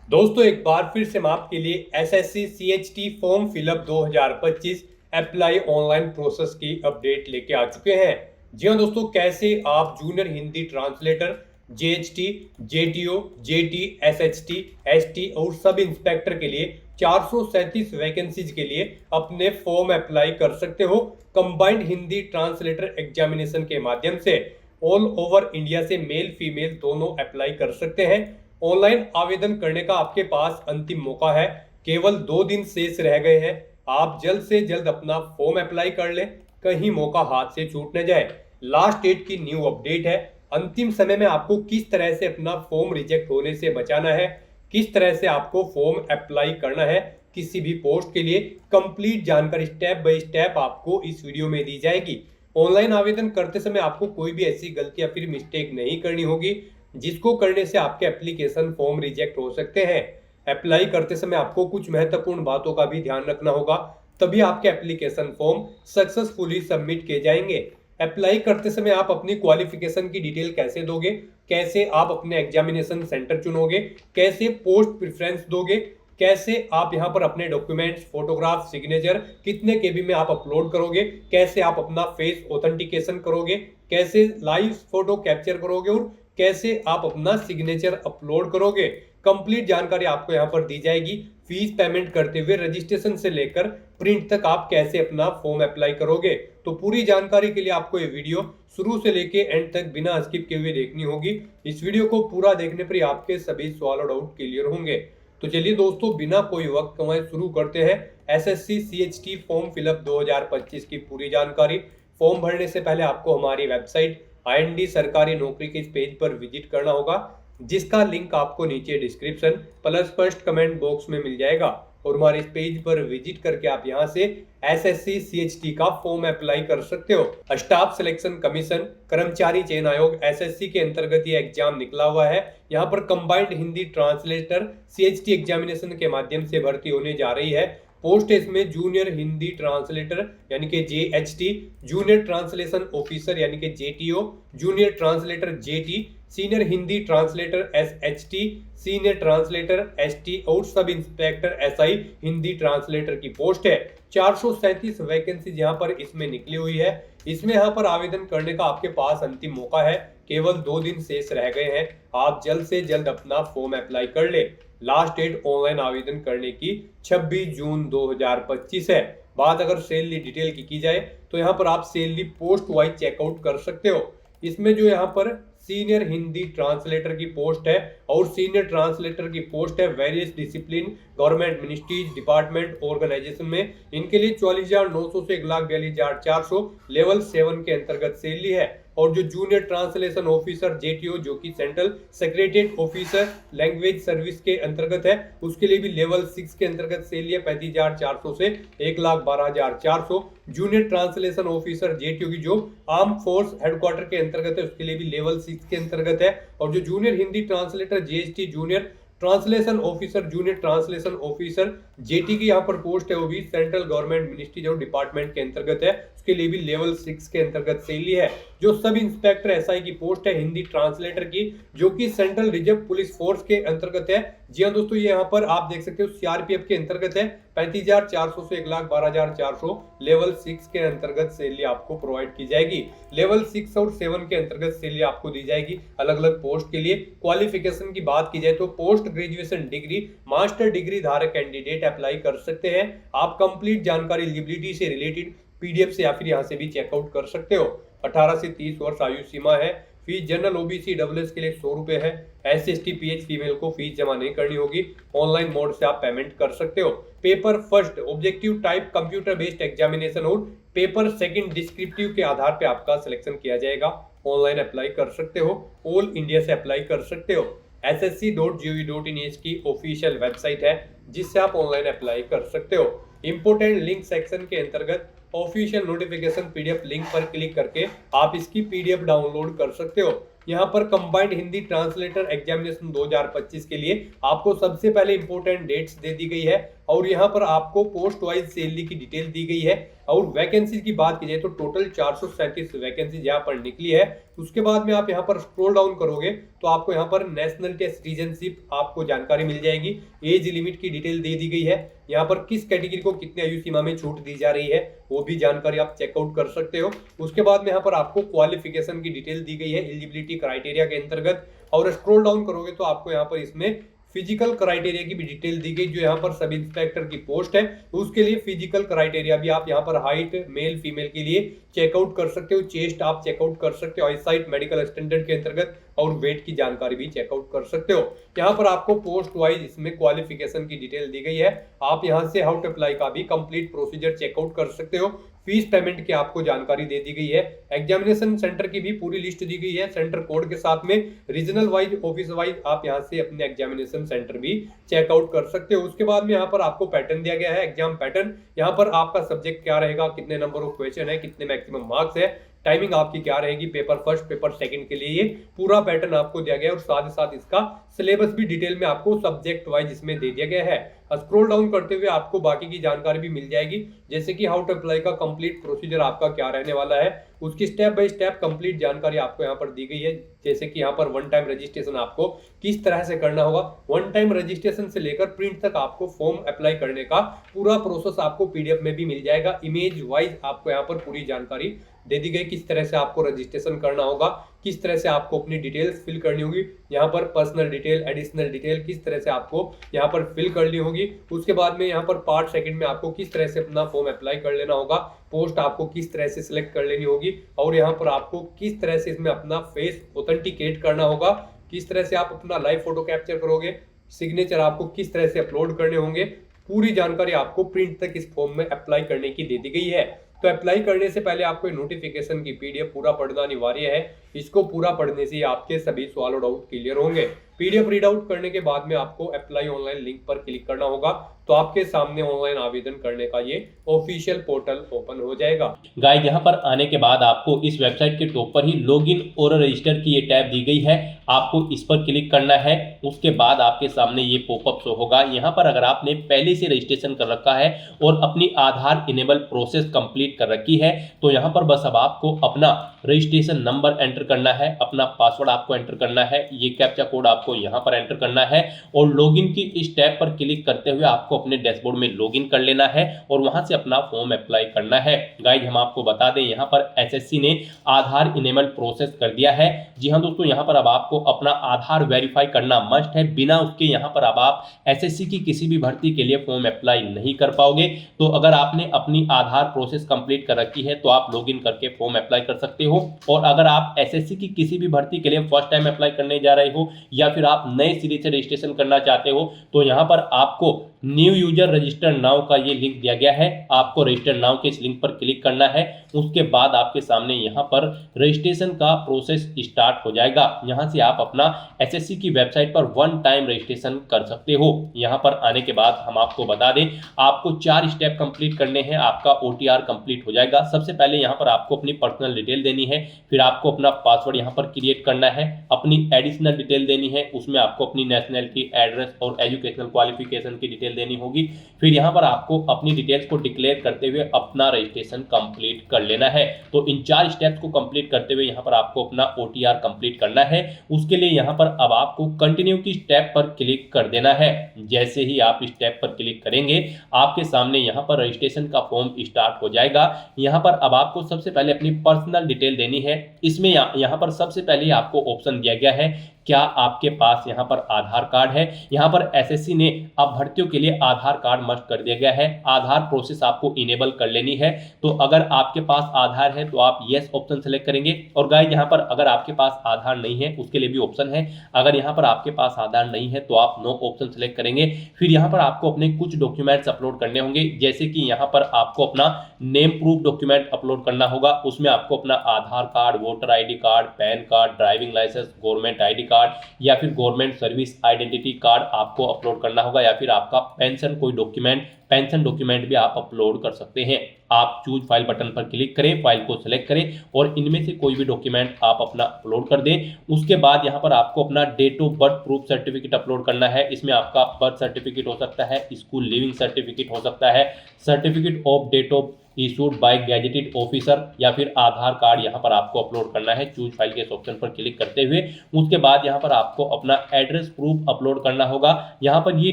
दोस्तों एक बार फिर से हम आपके लिए SSC CHT form fill up 2025 apply online process की अपडेट लेके आ चुके हैं। जी हाँ दोस्तों, कैसे आप junior Hindi translator, JHT, JTO, JT, SHT, ST और सब इंस्पेक्टर के लिए 437 वैकेंसीज के लिए अपने फॉर्म अप्लाई कर सकते हो कंबाइंड हिंदी ट्रांसलेटर एग्जामिनेशन के माध्यम से। ऑल ओवर इंडिया से मेल फीमेल दोनों अप्लाई कर सकते हैं। ऑनलाइन आवेदन करने का आपके पास अंतिम मौका है। केवल 2 दिन शेष रह गए हैं। आप जल्द से जल्द अपना फॉर्म अप्लाई कर लें, कहीं मौका हाथ से छूट न जाए। लास्ट डेट की न्यू अपडेट है। अंतिम समय में आपको किस तरह से अपना फॉर्म रिजेक्ट होने से बचाना है, किस तरह से आपको फॉर्म अप्लाई करना है किसी भी पोस्ट के लिए, कंप्लीट जानकारी स्टेप बाय स्टेप आपको इस वीडियो में दी जाएगी। ऑनलाइन आवेदन करते समय आपको कोई भी ऐसी गलती या फिर मिस्टेक नहीं करनी होगी जिसको करने से आपके एप्लीकेशन फॉर्म रिजेक्ट हो सकते हैं। अप्लाई करते समय आपको कुछ महत्वपूर्ण बातों का भी ध्यान रखना होगा, तभी आपके एप्लीकेशन फॉर्म सक्सेसफुली सबमिट किए जाएंगे। अप्लाई करते समय आप अपनी क्वालिफिकेशन की डिटेल कैसे दोगे, कैसे आप अपने एग्जामिनेशन सेंटर चुनोगे, कैसे पोस्ट प्रेफरेंस दोगे, कैसे आप यहां पर अपने डॉक्यूमेंट्स, फोटोग्राफ, सिग्नेचर कितने केबी में आप अपलोड करोगे, कैसे आप अपना फेस ऑथेंटिकेशन करोगे, कैसे लाइव फोटो कैप्चर करोगे और कैसे आप अपना सिग्नेचर अपलोड करोगे, कंप्लीट जानकारी आपको यहां पर दी जाएगी। फीस पेमेंट करते हुए रजिस्ट्रेशन से लेकर प्रिंट तक आप कैसे अपना फॉर्म अप्लाई करोगे। तो पूरी जानकारी के लिए आपको ये वीडियो शुरू से लेके एंड तक बिना स्किप किए हुए देखनी होगी। इस वीडियो को पूरा देखने पर आपके सभी सवाल और डाउट क्लियर होंगे। तो चलिए दोस्तों, बिना कोई वक्त गंवाए शुरू करते हैं एसएससी सीएचटी फॉर्म फिलअप 2025 की पूरी जानकारी। फॉर्म भरने से पहले आपको हमारी वेबसाइट आईएनडी सरकारी नौकरी के इस पेज पर विजिट करना होगा, जिसका लिंक आपको नीचे description plus first comment box में मिल जाएगा। और हमारे इस पेज पर विजिट करके आप यहां से एसएससी सीएचटी का फॉर्म अप्लाई कर सकते हो। स्टाफ सिलेक्शन कमीशन कर्मचारी चयन आयोग एसएससी के अंतर्गत ये एग्जाम निकला हुआ है। यहाँ पर combined Hindi translator CHT examination के माध्यम से भर्ती होने जा रही है। पोस्ट इसमें जूनियर हिंदी ट्रांसलेटर यानी कि जेएचटी, जूनियर ट्रांसलेशन ऑफिसर यानी कि JTO, junior translator JT, senior Hindi translator SHT, senior translator ST और sub inspector SI Hindi translator की पोस्ट है। 437 वैकेंसी यहाँ पर इसमें निकली हुई है। इसमें यहाँ पर आवेदन करने का आपके पास अंतिम मौका है। केवल 2 दिन शेष रह गए हैं। आप जल्द से जल्द अपना फॉर्म अप्लाई कर ले। लास्ट डेट ऑनलाइन आवेदन करने की 26 जून 2025 है। बात अगर सैलरी डिटेल की जाए तो यहाँ पर आप सैलरी पोस्ट वाइज चेकआउट कर सकते हो। इसमें जो यहाँ पर सीनियर हिंदी ट्रांसलेटर की पोस्ट है और सीनियर ट्रांसलेटर की पोस्ट है various discipline government ministries department organisation में, इनके लिए 44,900 से 1,42,400 लेवल 7 के अंतर्गत सैलरी है। और जो जूनियर ट्रांसलेशन ऑफिसर जेटीओ जो कि central secretariat officer language service के अंतर्गत है, उसके लिए भी लेवल 6 के अंतर्गत सैलरी है 35,400 से 1,12,400। जूनियर ट्रांसलेशन ऑफिसर जेटीओ की जो आर्म फोर्स हेडक्वार्टर के अंतर्गत है, उसके लिए भी लेवल 6 के अंतर्गत है। और जो junior Hindi translator JST junior translation officer, junior translation officer jetty की यहाँ पर पोस्ट है, वो भी सेंट्रल गवर्नमेंट मिनिस्ट्री जो डिपार्टमेंट के अंतर्गत है, उसके लिए भी लेवल 6 के अंतर्गत सैलरी है। जो सब इंस्पेक्टर एसआई की पोस्ट है हिंदी ट्रांसलेटर की, जो कि सेंट्रल रिजर्व पुलिस फोर्स के अंतर्गत है। जी हाँ दोस्तों, ये यहाँ पर आप देख सकते हो सीआरपीएफ के अंतर्गत है। 35,400 से 1,12,400 लेवल 6 के अंतर्गत सैलरी आपको प्रोवाइड की जाएगी। लेवल 6 और 7 के अंतर्गत सैलरी आपको दी जाएगी अलग अलग पोस्ट के लिए। क्वालिफिकेशन की बात की जाए तो post graduation degree, master degree धारक कैंडिडेट अप्लाई कर सकते हैं। आप कंप्लीट जानकारी एलिजिबिलिटी से रिलेटेड पीडीएफ से या फिर यहाँ से भी चेकआउट कर सकते हो। 18 से 30 वर्ष आयु सीमा है। फीस जनरल ओबीसी डब्ल्यूएस के लिए 100 रुपए है। एससी एसटी पीएच फीमेल को फीस जमा नहीं करनी होगी। ऑनलाइन मोड से आप पेमेंट कर सकते हो। Paper first objective type computer based examination और पेपर सेकंड डिस्क्रिप्टिव के आधार पे आपका सिलेक्शन किया जाएगा। ऑनलाइन अप्लाई कर सकते हो। ऑल इंडिया से अप्लाई कर सकते हो। ssc.gov.in इसकी ऑफिशियल वेबसाइट है, जिससे आप ऑनलाइन अप्लाई कर सकते हो। इंपोर्टेंट लिंक सेक्शन के अंतर्गत ऑफिशियल नोटिफिकेशन पीडीएफ लिंक पर क्लिक करके आप इसकी पीडीएफ डाउनलोड कर सकते हो। यहाँ पर कंबाइंड हिंदी ट्रांसलेटर एग्जामिनेशन 2025 के लिए आपको सबसे पहले इंपोर्टेंट डेट्स दे दी गई है। और यहाँ पर आपको पोस्ट वाइज सैलरी की डिटेल दी गई है। और वैकेंसी की बात की जाए तो टोटल 437 वैकेंसी यहाँ पर निकली है। उसके बाद में आप यहाँ पर स्क्रॉल डाउन करोगे तो आपको यहाँ पर नेशनलिटी सिटीजनशिप आपको जानकारी मिल जाएगी। एज लिमिट की डिटेल दे दी गई है। यहाँ पर किस कैटेगरी को कितने आयु सीमा में छूट दी जा रही है वो भी जानकारी आप चेकआउट कर सकते हो। उसके बाद में यहाँ पर आपको क्वालिफिकेशन की डिटेल दी गई है एलिजिबिलिटी क्राइटेरिया के अंतर्गत। और स्क्रॉल डाउन करोगे तो आपको यहाँ पर इसमें फिजिकल क्राइटेरिया की भी डिटेल दी गई। जो यहाँ पर सब इंस्पेक्टर की पोस्ट है उसके लिए फिजिकल क्राइटेरिया भी आप यहाँ पर हाइट मेल फीमेल के लिए चेकआउट कर सकते हो। चेस्ट आप चेकआउट कर सकते हो आईसाइट मेडिकल स्टैंडर्ड के अंतर्गत। और वेट की जानकारी भी चेकआउट कर सकते हो। यहाँ पर आपको पोस्ट वाइज इसमें क्वालिफिकेशन की डिटेल दी गई है। आप यहाँ से हाउ टू अप्लाई का भी कंप्लीट प्रोसीजर चेकआउट कर सकते हो। फीस पेमेंट की आपको जानकारी दे दी गई है। एग्जामिनेशन सेंटर की भी पूरी लिस्ट दी गई है सेंटर कोड के साथ में। रीजनल वाइज ऑफिस वाइज आप यहाँ से अपने एग्जामिनेशन सेंटर भी चेकआउट कर सकते हो। उसके बाद में यहाँ पर आपको पैटर्न दिया गया है एग्जाम पैटर्न। यहाँ पर आपका सब्जेक्ट क्या रहेगा, कितने नंबर ऑफ क्वेश्चन है, कितने मैक्सिमम मार्क्स है, टाइमिंग आपकी क्या रहेगी, पेपर फर्स्ट पेपर सेकंड के लिए ये पूरा पैटर्न आपको दिया गया है। और साथ ही साथ इसका सिलेबस भी डिटेल में आपको सब्जेक्ट वाइज इसमें दे दिया गया है। स्क्रॉल डाउन करते हुए आपको बाकी की जानकारी भी मिल जाएगी, जैसे कि हाउ टू अप्लाई का कंप्लीट प्रोसीजर आपका क्या रहने वाला है, उसकी स्टेप बाय स्टेप कंप्लीट जानकारी आपको यहाँ पर दी गई है। जैसे कि यहाँ पर वन टाइम रजिस्ट्रेशन आपको किस तरह से करना होगा, वन टाइम रजिस्ट्रेशन से लेकर प्रिंट तक आपको फॉर्म अप्लाई करने का पूरा प्रोसेस आपको पीडीएफ में भी मिल जाएगा। इमेज वाइज आपको यहाँ पर पूरी जानकारी दे दी गई, किस तरह से आपको रजिस्ट्रेशन करना होगा, किस तरह से आपको अपनी डिटेल्स फिल करनी होगी। यहाँ पर पर्सनल डिटेल एडिशनल डिटेल किस तरह से आपको यहाँ पर फिल करनी होगी। उसके बाद में यहाँ पर पार्ट सेकंड में आपको किस तरह से अपना फॉर्म अप्लाई कर लेना होगा, पोस्ट आपको किस तरह से सिलेक्ट कर लेनी होगी। और यहाँ पर आपको किस तरह से इसमें अपना फेस ऑथेंटिकेट करना होगा, किस तरह से आप अपना लाइव फोटो कैप्चर करोगे, सिग्नेचर आपको किस तरह से अपलोड करने होंगे। पूरी जानकारी आपको प्रिंट तक इस फॉर्म में अप्लाई करने की दे दी गई है। तो अप्लाई करने से पहले आपको नोटिफिकेशन की पीडीएफ पूरा पढ़ना अनिवार्य है। इसको पूरा पढ़ने से आपके सभी सवाल और डाउट क्लियर होंगे। पीडीएफ रीड आउट करने के बाद में आपको अप्लाई ऑनलाइन लिंक पर क्लिक करना होगा, तो आपके सामने ऑनलाइन आवेदन करने का ये ऑफिशियल पोर्टल ओपन हो जाएगा। गाइस यहाँ पर आने के बाद आपको इस वेबसाइट के टॉप पर ही लॉगिन और रजिस्टर की ये टैब दी गई है, आपको इस पर क्लिक करना है। उसके बाद आपके सामने ये पॉपअप शो होगा। यहाँ पर अगर आपने पहले से रजिस्ट्रेशन कर रखा है और अपनी आधार इनेबल प्रोसेस कंप्लीट कर रखी है तो यहाँ पर बस अब आपको अपना रजिस्ट्रेशन नंबर एंटर करना है, अपना पासवर्ड आपको एंटर करना है, ये कैप्चा कोड आपको यहाँ पर एंटर करना है और लॉगिन की इस टैब पर क्लिक करते हुए आपको अपने डैशबोर्ड में लॉगिन कर लेना है और वहां से अपना फॉर्म अप्लाई करना है। गाइस हम आपको बता दें यहाँ पर एसएससी ने आधार इनेबल प्रोसेस कर दिया है। जी हाँ दोस्तों, यहाँ पर अब आपको अपना आधार वेरीफाई करना मस्ट है। बिना उसके यहाँ पर अब आप एसएससी की किसी भी भर्ती के लिए फॉर्म अप्लाई नहीं कर पाओगे। तो अगर आपने अपनी आधार प्रोसेस कंप्लीट कर रखी है तो आप लॉगिन करके फॉर्म अप्लाई कर सकते हो। और अगर आप एसएससी की किसी भी भर्ती के लिए फर्स्ट टाइम अप्लाई करने जा रहे हो या फिर आप नए सिरे से रजिस्ट्रेशन करना चाहते हो तो यहाँ पर आपको न्यू यूजर रजिस्टर नाउ का ये लिंक दिया गया है। आपको रजिस्टर नाउ के इस लिंक पर क्लिक करना है। उसके बाद आपके सामने यहाँ पर रजिस्ट्रेशन का प्रोसेस स्टार्ट हो जाएगा। यहाँ से आप अपना एसएससी की वेबसाइट पर वन टाइम रजिस्ट्रेशन कर सकते हो। यहाँ पर आने के बाद हम आपको बता दें आपको 4 स्टेप कंप्लीट करने हैं, आपका ओटीआर कंप्लीट हो जाएगा। सबसे पहले यहाँ पर आपको अपनी पर्सनल डिटेल देनी है, फिर आपको अपना पासवर्ड यहाँ पर क्रिएट करना है, अपनी एडिशनल डिटेल देनी है, उसमें आपको अपनी नेशनलिटी एड्रेस और एजुकेशनल क्वालिफिकेशन की डिटेल देनी होगी। फिर यहाँ पर आपको अपनी डिटेल्स को डिक्लेयर करते हुए अपना रजिस्ट्रेशन कंप्लीट कर लेना है। तो इन 4 स्टेप्स को कंप्लीट करते हुए यहाँ पर आपको अपना ओटीआर कंप्लीट करना है। उसके लिए यहाँ पर अब आपको कंटिन्यू की स्टेप पर क्लिक कर देना है। जैसे ही आप स्टेप पर क्लिक करेंगे आपके सामने यहाँ पर रजिस्ट्रेशन का फॉर्म स्टार्ट हो जाएगा। यहाँ पर अब आपको सबसे पहले अपनी पर्सनल डिटेल देनी है। इसमें यहाँ पर सबसे पहले आपको ऑप्शन दिया गया है क्या आपके पास यहाँ पर आधार कार्ड है। यहाँ पर एसएससी ने अब भर्तियों के लिए आधार कार्ड मस्ट कर दिया गया है। आधार प्रोसेस आपको इनेबल कर लेनी है। तो अगर आपके पास आधार है तो आप यस ऑप्शन सेलेक्ट करेंगे। और गाइस यहाँ पर अगर आपके पास आधार नहीं है उसके लिए भी ऑप्शन है। अगर यहाँ पर आपके पास आधार नहीं है तो आप नो ऑप्शन सेलेक्ट करेंगे। फिर यहाँ पर आपको अपने कुछ डॉक्यूमेंट्स अपलोड करने होंगे, जैसे कि यहाँ पर आपको अपना नेम प्रूफ डॉक्यूमेंट अपलोड करना होगा। उसमें आपको अपना Aadhaar card, voter ID card, PAN card, driving licence, government ID card या फिर गवर्नमेंट सर्विस आइडेंटिटी कार्ड आपको अपलोड करना होगा, या फिर आपका पेंशन कोई डॉक्यूमेंट, पेंशन डॉक्यूमेंट भी आप अपलोड कर सकते हैं। आप चूज फाइल बटन पर क्लिक करें, फाइल को सिलेक्ट करें और इनमें से कोई भी डॉक्यूमेंट आप अपना अपलोड कर दें। उसके बाद यहाँ पर आपको अपना date of birth proof certificate upload करना है। इसमें आपका बर्थ सर्टिफिकेट हो सकता है, स्कूल लिविंग सर्टिफिकेट हो सकता है, certificate of date of issued by gazetted officer या फिर आधार कार्ड यहाँ पर आपको अपलोड करना है चूज फाइल के ऑप्शन पर क्लिक करते हुए। उसके बाद यहाँ पर आपको अपना एड्रेस प्रूफ अपलोड करना होगा। यहाँ पर ये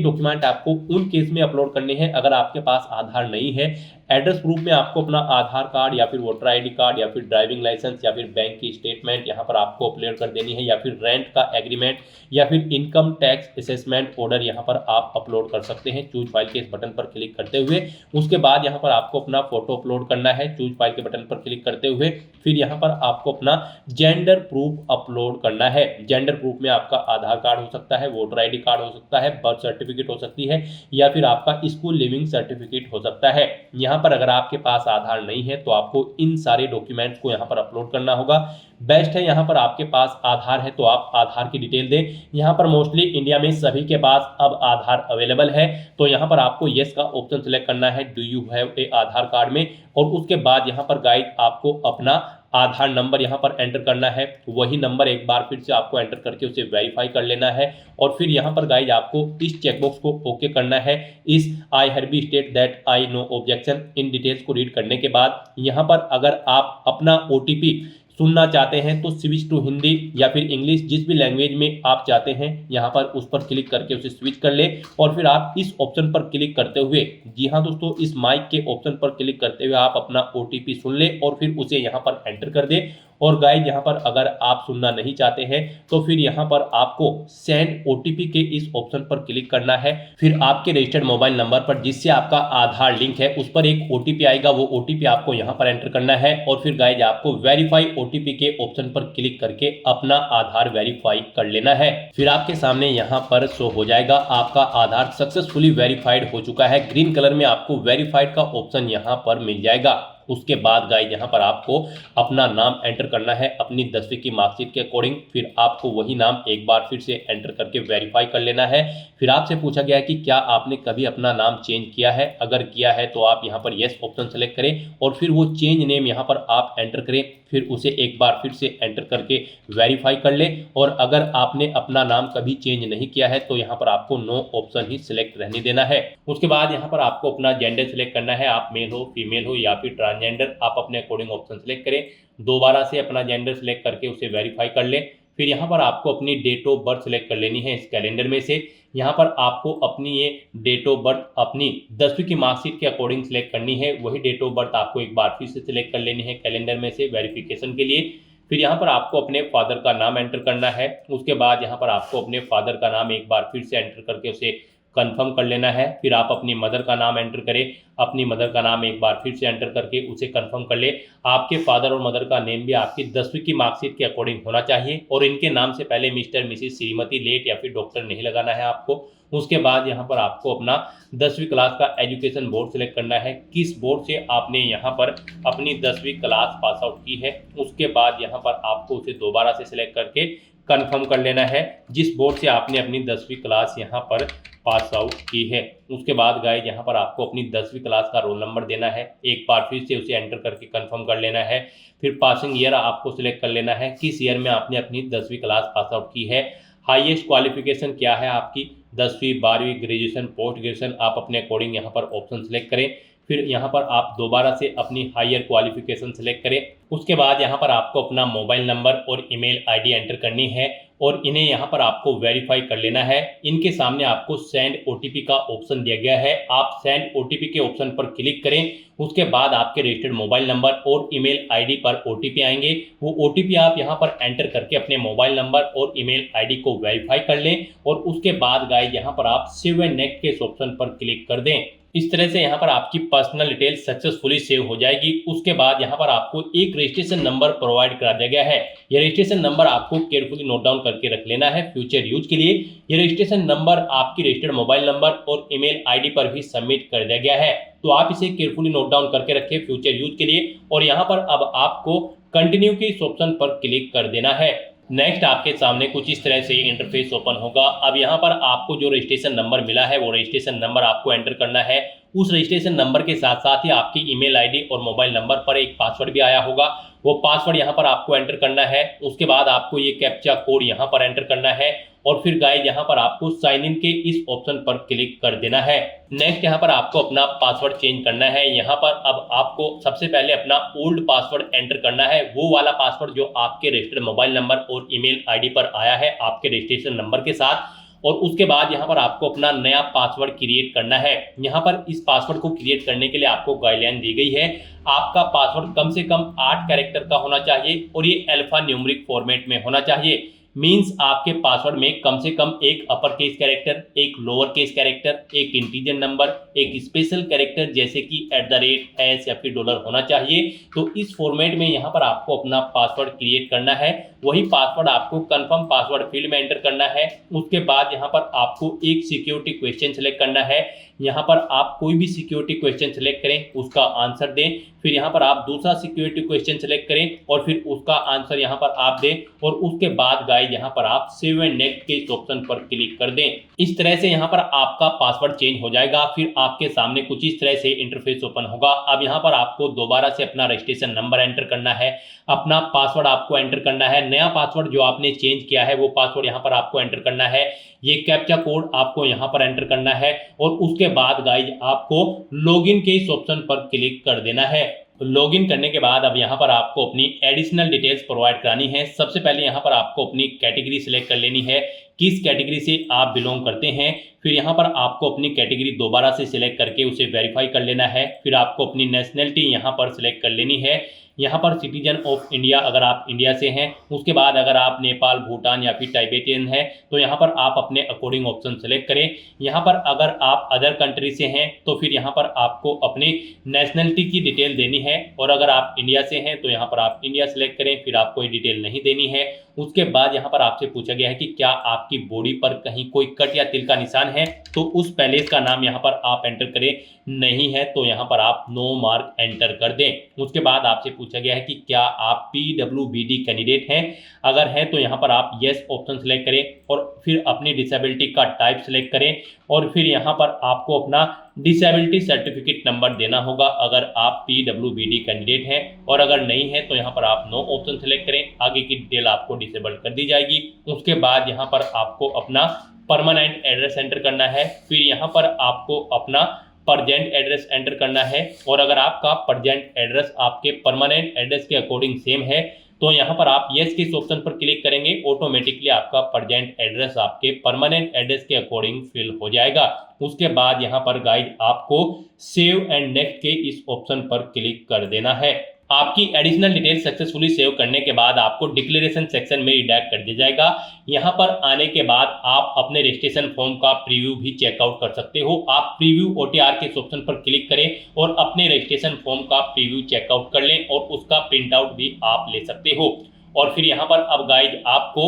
डॉक्यूमेंट आपको उन केस में अपलोड करने हैं अगर आपके पास आधार नहीं है। एड्रेस प्रूफ में आपको अपना आधार कार्ड या फिर वोटर आईडी कार्ड या फिर ड्राइविंग लाइसेंस या फिर बैंक की स्टेटमेंट यहाँ पर आपको अपलोड कर देनी है, या फिर रेंट का एग्रीमेंट या फिर इनकम टैक्स असेसमेंट ऑर्डर यहाँ पर आप अपलोड कर सकते हैं चूज फाइल के इस बटन पर क्लिक करते हुए। उसके बाद यहाँ पर आपको अपना फोटो अपलोड करना है चूज फाइल के बटन पर क्लिक करते हुए। फिर यहाँ पर आपको अपना जेंडर प्रूफ अपलोड करना है। जेंडर प्रूफ में आपका आधार कार्ड हो सकता है, वोटर आईडी कार्ड हो सकता है, बर्थ सर्टिफिकेट हो सकती है या फिर आपका स्कूल लिविंग सर्टिफिकेट हो सकता है। यहाँ पर अगर आपके पास आधार नहीं है तो आपको इन सारे डॉक्यूमेंट्स को यहाँ पर अपलोड करना होगा। बेस्ट है यहाँ पर आपके पास आधार है तो आप आधार की डिटेल दें। यहाँ पर मोस्टली इंडिया में सभी के पास अब आधार अवेलेबल है, तो यहाँ पर आपको यस का ऑप्शन सेलेक्ट करना है do you have a Aadhaar card में। और उसके बाद यहाँ पर गाइड आपको अपना आधार नंबर यहाँ पर एंटर करना है। वही नंबर एक बार फिर से आपको एंटर करके उसे वेरीफाई कर लेना है। और फिर यहाँ पर गाइज आपको इस चेकबॉक्स को ओके करना है। इस I have state that I know objection in details को रीड करने के बाद यहाँ पर अगर आप अपना OTP सुनना चाहते हैं तो स्विच टू हिंदी या फिर इंग्लिश, जिस भी लैंग्वेज में आप चाहते हैं यहाँ पर उस पर क्लिक करके उसे स्विच कर ले। और फिर आप इस ऑप्शन पर क्लिक करते हुए, जी हाँ दोस्तों, इस माइक के ऑप्शन पर क्लिक करते हुए आप अपना OTP सुन ले और फिर उसे यहाँ पर एंटर कर दे। और गाइज यहाँ पर अगर आप सुनना नहीं चाहते हैं तो फिर यहाँ पर आपको सेंड OTP के इस ऑप्शन पर क्लिक करना है। फिर आपके रजिस्टर्ड मोबाइल नंबर पर जिससे आपका आधार लिंक है उस पर एक OTP आएगा, वो OTP आपको यहाँ पर एंटर करना है। और फिर गाइज आपको वेरीफाई OTP के ऑप्शन पर क्लिक करके अपना आधार वेरीफाई कर लेना है। फिर आपके सामने यहाँ पर शो हो जाएगा आपका आधार सक्सेसफुली वेरीफाइड हो चुका है। ग्रीन कलर में आपको वेरीफाइड का ऑप्शन यहाँ पर मिल जाएगा। उसके बाद गाइज यहाँ पर आपको अपना नाम एंटर करना है अपनी 10वीं की मार्कशीट के अकॉर्डिंग। फिर आपको वही नाम एक बार फिर से एंटर करके वेरीफाई कर लेना है। फिर आपसे पूछा गया है कि क्या आपने कभी अपना नाम चेंज किया है। अगर किया है तो आप यहाँ पर यस ऑप्शन सेलेक्ट करें और फिर वो चेंज नेम यहाँ पर आप एंटर करें। फिर उसे एक बार फिर से एंटर करके वेरीफाई कर ले। और अगर आपने अपना नाम कभी चेंज नहीं किया है तो यहाँ पर आपको नो ऑप्शन ही सिलेक्ट रहने देना है। उसके बाद यहाँ पर आपको अपना जेंडर सिलेक्ट करना है, आप मेल हो, फीमेल हो या फिर ट्रांसजेंडर, आप अपने अकॉर्डिंग ऑप्शन सेलेक्ट करें। दोबारा से अपना जेंडर सेलेक्ट करके उसे वेरीफाई कर ले। फिर यहाँ पर आपको अपनी डेट ऑफ बर्थ सेलेक्ट कर लेनी है इस कैलेंडर में से। यहाँ पर आपको अपनी ये डेट ऑफ बर्थ अपनी 10वीं की मार्कशीट के अकॉर्डिंग सेलेक्ट करनी है। वही डेट ऑफ बर्थ आपको एक बार फिर से सिलेक्ट कर लेनी है कैलेंडर में से वेरिफिकेशन के लिए। फिर यहाँ पर आपको अपने फादर का नाम एंटर करना है। उसके बाद यहाँ पर आपको अपने फादर का नाम एक बार फिर से एंटर करके उसे कंफर्म कर लेना है। फिर आप अपनी मदर का नाम एंटर करें, अपनी मदर का नाम एक बार फिर से एंटर करके उसे कंफर्म कर ले। आपके फादर और मदर का नेम भी आपकी 10वीं की मार्कशीट के अकॉर्डिंग होना चाहिए और इनके नाम से पहले मिस्टर, मिसिस, श्रीमती, लेट या फिर डॉक्टर नहीं लगाना है आपको। उसके बाद यहाँ पर आपको अपना 10वीं क्लास का एजुकेशन बोर्ड सेलेक्ट करना है, किस बोर्ड से आपने यहाँ पर अपनी 10वीं क्लास पास आउट की है। उसके बाद यहाँ पर आपको उसे दोबारा से सिलेक्ट करके कंफर्म कर लेना है जिस बोर्ड से आपने अपनी 10वीं क्लास यहाँ पर पास आउट की है। उसके बाद गाइज यहाँ पर आपको अपनी 10वीं क्लास का रोल नंबर देना है, एक बार फिर से उसे एंटर करके कंफर्म कर लेना है। फिर पासिंग ईयर आपको सिलेक्ट कर लेना है, किस ईयर में आपने अपनी 10वीं क्लास पास आउट की है। हाईएस्ट क्वालिफिकेशन क्या है आपकी, 10वीं, 12वीं, ग्रेजुएशन, पोस्ट ग्रेजुएशन, आप अपने अकॉर्डिंग यहाँ पर ऑप्शन सेलेक्ट करें। फिर यहाँ पर आप दोबारा से अपनी हायर क्वालिफिकेशन सेलेक्ट करें। उसके बाद यहाँ पर आपको अपना मोबाइल नंबर और ईमेल आईडी एंटर करनी है और इन्हें यहाँ पर आपको वेरीफाई कर लेना है। इनके सामने आपको सेंड OTP का ऑप्शन दिया गया है, आप सेंड OTP के ऑप्शन पर क्लिक करें। उसके बाद आपके रजिस्टर्ड मोबाइल नंबर और ईमेल आईडी पर OTP आएंगे, वो OTP आप यहाँ पर एंटर करके अपने मोबाइल नंबर और ईमेल आईडी को वेरीफाई कर लें। और उसके बाद गाइस यहाँ पर आप सेव एंड नेक्स्ट के ऑप्शन पर क्लिक कर दें। इस तरह से यहाँ पर आपकी पर्सनल डिटेल सक्सेसफुली सेव हो जाएगी। उसके बाद यहाँ पर आपको एक रजिस्ट्रेशन नंबर प्रोवाइड करा दिया गया है। यह रजिस्ट्रेशन नंबर आपको केयरफुली नोट डाउन करके रख लेना है फ्यूचर यूज के लिए। यह रजिस्ट्रेशन नंबर आपकी रजिस्टर्ड मोबाइल नंबर और ईमेल आईडी पर भी सबमिट कर दिया गया है, तो आप इसे केयरफुली नोट डाउन करके रखें फ्यूचर यूज के लिए। और यहाँ पर अब आपको कंटिन्यू के इस ऑप्शन पर क्लिक कर देना है। नेक्स्ट आपके सामने कुछ इस तरह से इंटरफेस ओपन होगा। अब यहाँ पर आपको जो रजिस्ट्रेशन नंबर मिला है वो रजिस्ट्रेशन नंबर आपको एंटर करना है। उस रजिस्ट्रेशन नंबर के साथ साथ ही आपकी ईमेल आईडी और मोबाइल नंबर पर एक पासवर्ड भी आया होगा, वो पासवर्ड यहाँ पर आपको एंटर करना है। उसके बाद आपको ये कैप्चा कोड यहाँ पर एंटर करना है और फिर गाइस यहाँ पर आपको साइन इन के इस ऑप्शन पर क्लिक कर देना है। नेक्स्ट यहाँ पर आपको अपना पासवर्ड चेंज करना है। यहाँ पर अब आपको सबसे पहले अपना ओल्ड पासवर्ड एंटर करना है, वो वाला पासवर्ड जो आपके रजिस्टर्ड मोबाइल नंबर और ईमेल आईडी पर आया है आपके रजिस्ट्रेशन नंबर के साथ। और उसके बाद यहाँ पर आपको अपना नया पासवर्ड क्रिएट करना है। यहाँ पर इस पासवर्ड को क्रिएट करने के लिए आपको गाइडलाइन दी गई है। आपका पासवर्ड कम से कम 8 कैरेक्टर का होना चाहिए और ये अल्फा न्यूमेरिक फॉर्मेट में होना चाहिए। मींस आपके पासवर्ड में कम से कम एक अपर केस कैरेक्टर, एक लोअर केस कैरेक्टर, एक इंटीजर नंबर, एक स्पेशल कैरेक्टर जैसे कि @ या फिर डॉलर होना चाहिए। तो इस फॉर्मेट में यहाँ पर आपको अपना पासवर्ड क्रिएट करना है। वही पासवर्ड आपको कंफर्म पासवर्ड फील्ड में एंटर करना है। उसके बाद यहाँ पर आपको एक सिक्योरिटी क्वेश्चन सेलेक्ट करना है। यहाँ पर आप कोई भी सिक्योरिटी क्वेश्चन सेलेक्ट करें, उसका आंसर दें। फिर यहाँ पर आप दूसरा सिक्योरिटी क्वेश्चन सेलेक्ट करें और फिर उसका आंसर यहाँ पर आप दें। और उसके बाद गाइस यहाँ पर आप सेव एंड नेक्स्ट के इस ऑप्शन पर क्लिक कर दें। इस तरह से यहाँ पर आपका पासवर्ड चेंज हो जाएगा। फिर आपके सामने कुछ इस तरह से इंटरफेस ओपन होगा। अब यहाँ पर आपको दोबारा से अपना रजिस्ट्रेशन नंबर एंटर करना है, अपना पासवर्ड आपको एंटर करना है। नया पासवर्ड जो आपने चेंज किया है वो पासवर्ड यहाँ पर आपको एंटर करना है। ये कैप्चा कोड आपको यहाँ पर एंटर करना है और उसके बाद गाइज आपको लॉगिन के इस ऑप्शन पर क्लिक कर देना है। लॉगिन करने के बाद अब यहाँ पर आपको अपनी एडिशनल डिटेल्स प्रोवाइड करानी है। सबसे पहले यहाँ पर आपको अपनी कैटेगरी सिलेक्ट कर लेनी है, किस कैटेगरी से आप बिलोंग करते हैं। फिर यहाँ पर आपको अपनी कैटेगरी दोबारा से सिलेक्ट करके उसे वेरीफाई कर लेना है। फिर आपको अपनी नेशनलिटी यहाँ पर सिलेक्ट कर लेनी है। यहाँ पर सिटीजन ऑफ इंडिया अगर आप इंडिया से हैं। उसके बाद अगर आप नेपाल, भूटान या फिर टाइबेटियन हैं तो यहाँ पर आप अपने अकॉर्डिंग ऑप्शन सेलेक्ट करें। यहाँ पर अगर आप अदर कंट्री से हैं तो फिर यहाँ पर आपको अपनी नेशनलिटी की डिटेल देनी है। और अगर आप इंडिया से हैं तो यहाँ पर आप इंडिया सेलेक्ट करें, फिर आपको ये डिटेल नहीं देनी है। उसके बाद यहाँ पर आपसे पूछा गया है कि क्या आपकी बॉडी पर कहीं कोई कट या तिल का निशान है, तो उस पैलेस का नाम यहाँ पर आप एंटर करें। नहीं है तो यहाँ पर आप नो मार्क एंटर कर दें। उसके बाद आपसे पूछा गया है कि क्या आप PWBD कैंडिडेट हैं, अगर हैं तो यहाँ पर आप यस ऑप्शन सेलेक्ट करें और फिर अपनी डिसेबिलिटी का टाइप सेलेक्ट करें और फिर यहाँ पर आपको अपना डिसेबिलिटी सर्टिफिकेट नंबर देना होगा अगर आप PWBD कैंडिडेट हैं। और अगर नहीं है तो यहाँ पर आप नो ऑप्शन सेलेक्ट करें, आगे की डिटेल आपको डिसेबल कर दी जाएगी। उसके बाद यहाँ पर आपको अपना परमानेंट एड्रेस एंटर करना है। फिर यहाँ पर आपको अपना परजेंट एड्रेस एंटर करना है और अगर आपका परजेंट एड्रेस आपके परमानेंट एड्रेस के अकॉर्डिंग सेम है तो यहाँ पर आप यस के इस ऑप्शन पर क्लिक करेंगे। ऑटोमेटिकली आपका परजेंट एड्रेस आपके परमानेंट एड्रेस के अकॉर्डिंग फिल हो जाएगा। उसके बाद यहाँ पर गाइड आपको सेव एंड नेक्स्ट के इस ऑप्शन पर क्लिक कर देना है। आपकी एडिशनल डिटेल सक्सेसफुली सेव करने के बाद आपको डिक्लेरेशन सेक्शन में रिडायरेक्ट कर दिया जाएगा। यहाँ पर आने के बाद आप अपने रजिस्ट्रेशन फॉर्म का प्रीव्यू भी चेकआउट कर सकते हो। आप प्रीव्यू OTR के ऑप्शन पर क्लिक करें और अपने रजिस्ट्रेशन फॉर्म का प्रीव्यू चेकआउट कर लें और उसका प्रिंट आउट भी आप ले सकते हो। और फिर यहाँ पर अब गाइड आपको